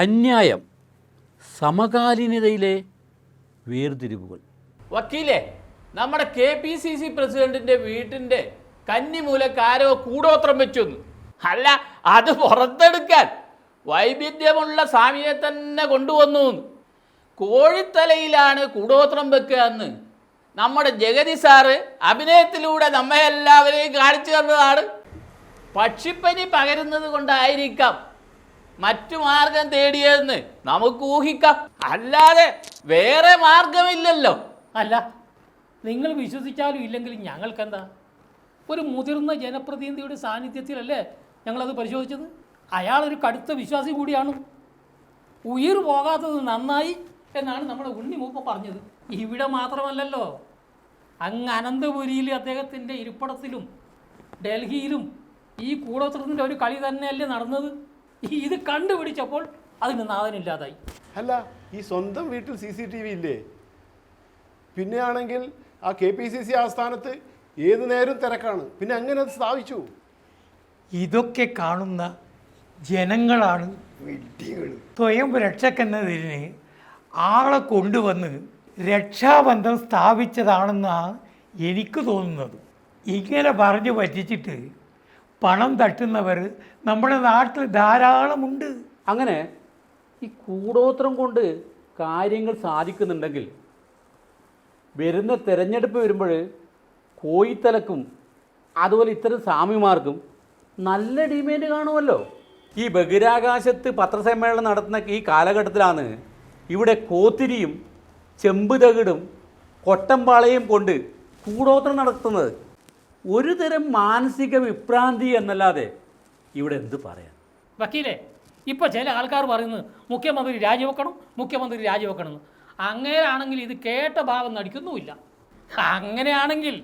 അന്യായം, സമകാലീനതയിലെ വേർതിരിവുകൾ. വക്കീലേ, നമ്മുടെ KPCC പ്രസിഡന്റിന്റെ വീട്ടിന്റെ കന്നിമൂലക്കാരോ കൂടോത്രം വെച്ചൊന്നു. അല്ല, അത് പുറത്തെടുക്കാൻ വൈവിധ്യമുള്ള സ്വാമിയെ തന്നെ കൊണ്ടുവന്നു. കോഴിത്തലയിലാണ് കൂടോത്രം വെക്കുക എന്ന് നമ്മുടെ ജഗതി സാറ് അഭിനയത്തിലൂടെ നമ്മെ എല്ലാവരെയും കാണിച്ചു തന്നതാണ്. പക്ഷിപ്പനി പകരുന്നത് കൊണ്ടായിരിക്കാം മറ്റു മാർഗം തേടിയതെന്ന് നമുക്ക് ഊഹിക്കാം. അല്ലാതെ വേറെ മാർഗമില്ലല്ലോ. അല്ല, നിങ്ങൾ വിശ്വസിച്ചാലും ഇല്ലെങ്കിലും ഞങ്ങൾക്കെന്താ? ഒരു മുതിർന്ന ജനപ്രതിനിധിയുടെ സാന്നിധ്യത്തിലല്ലേ ഞങ്ങളത് പരിശോധിച്ചത്. അയാളൊരു കടുത്ത വിശ്വാസി കൂടിയാണ്. ഉയിർ പോകാത്തത് നന്നായി എന്നാണ് നമ്മുടെ ഉണ്ണിമൂപ്പ പറഞ്ഞത്. ഇവിടെ മാത്രമല്ലല്ലോ, അങ്ങ് അനന്തപുരിയിൽ അദ്ദേഹത്തിൻ്റെ ഇരിപ്പിടത്തിലും ഡൽഹിയിലും ഈ കൂടോത്രത്തിൻ്റെ ഒരു കളി തന്നെയല്ലേ നടന്നത്. ഇത് കണ്ടുപിടിച്ചപ്പോൾ അതിന് നാഥനില്ലാതായി. അല്ല, ഈ സ്വന്തം വീട്ടിൽ CCTV ഇല്ലേ? പിന്നെയാണെങ്കിൽ ആ KPCC ആസ്ഥാനത്ത് ഏതു നേരം തിരക്കാണ്. പിന്നെ അങ്ങനെ അത് സ്ഥാപിച്ചു. ഇതൊക്കെ കാണുന്ന ജനങ്ങളാണ് സ്വയം രക്ഷക്കെന്നതിന് ആളെ കൊണ്ടുവന്ന് രക്ഷാബന്ധം സ്ഥാപിച്ചതാണെന്നാണ് എനിക്ക് തോന്നുന്നത്. ഇങ്ങനെ പറഞ്ഞു പറ്റിച്ചിട്ട് പണം തട്ടുന്നവർ നമ്മുടെ നാട്ടിൽ ധാരാളമുണ്ട്. അങ്ങനെ ഈ കൂടോത്രം കൊണ്ട് കാര്യങ്ങൾ സാധിക്കുന്നുണ്ടെങ്കിൽ വരുന്ന തിരഞ്ഞെടുപ്പ് വരുമ്പോൾ കോയിത്തലക്കും അതുപോലെ ഇത്തരം സ്വാമിമാർക്കും നല്ല ഡിമാൻഡ് കാണുമല്ലോ. ഈ ബഹിരാകാശത്ത് പത്രസമ്മേളനം നടത്തുന്ന ഈ കാലഘട്ടത്തിലാണ് ഇവിടെ കോത്തിരിയും ചെമ്പ് തകിടും കൊട്ടമ്പാളയും കൊണ്ട് കൂടോത്രം നടത്തുന്നത്. ഒരു തരം മാനസിക വിഭ്രാന്തി എന്നല്ലാതെ ഇവിടെ എന്ത് പറയാൻ? വക്കീലേ, ഇപ്പോൾ ചില ആൾക്കാർ പറയുന്നത് മുഖ്യമന്ത്രി രാജിവെക്കണം, മുഖ്യമന്ത്രി രാജിവെക്കണം എന്ന്. അങ്ങനെയാണെങ്കിൽ ഇത് കേട്ട ഭാവം നടിക്കുന്നുമില്ല. അങ്ങനെയാണെങ്കിൽ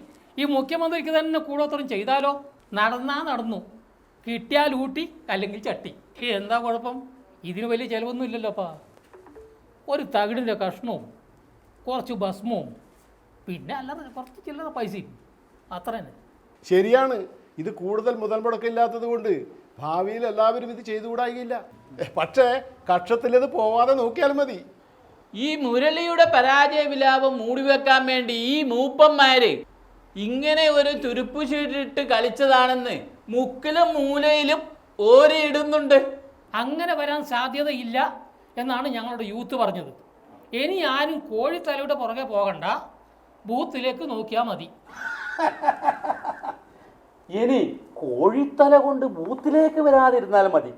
ഈ മുഖ്യമന്ത്രിക്ക് തന്നെ കൂടോത്രം ചെയ്താലോ? നടന്നു, കിട്ടിയാൽ ഊട്ടി അല്ലെങ്കിൽ ചട്ടി. എന്താ കുഴപ്പം? ഇതിന് വലിയ ചിലവൊന്നും ഇല്ലല്ലോപ്പാ. ഒരു തകിടിൻ്റെ കഷ്ണവും കുറച്ച് ഭസ്മവും പിന്നെ അല്ലാതെ കുറച്ച് ചില്ലറ പൈസയും അത്ര തന്നെ. ശരിയാണ്. ഇത് കൂടുതൽ മുതൽ മുടക്കില്ലാത്തത് കൊണ്ട് ഭാവിയിൽ എല്ലാവരും ഇത് ചെയ്തുകൂടായില്ല. പക്ഷേ കക്ഷത്തിലത് പോവാതെ നോക്കിയാൽ മതി. ഈ മുരളിയുടെ പരാജയ വിലാപം മൂടിവെക്കാൻ വേണ്ടി ഈ മൂപ്പന്മാര് ഇങ്ങനെ ഒരു തുരുപ്പു ചീട്ടിട്ട് കളിച്ചതാണെന്ന് മുക്കിലും മൂലയിലും ഓരിയിടുന്നുണ്ട്. അങ്ങനെ വരാൻ സാധ്യതയില്ല എന്നാണ് ഞങ്ങളുടെ യൂത്ത് പറഞ്ഞത്. ഇനി ആരും കോഴിത്തലയുടെ പുറകെ പോകണ്ട, ബൂത്തിലേക്ക് നോക്കിയാൽ മതി. ഇനി കോഴിത്തല കൊണ്ട് ബൂത്തിലേക്ക് വരാതിരുന്നാൽ മതി.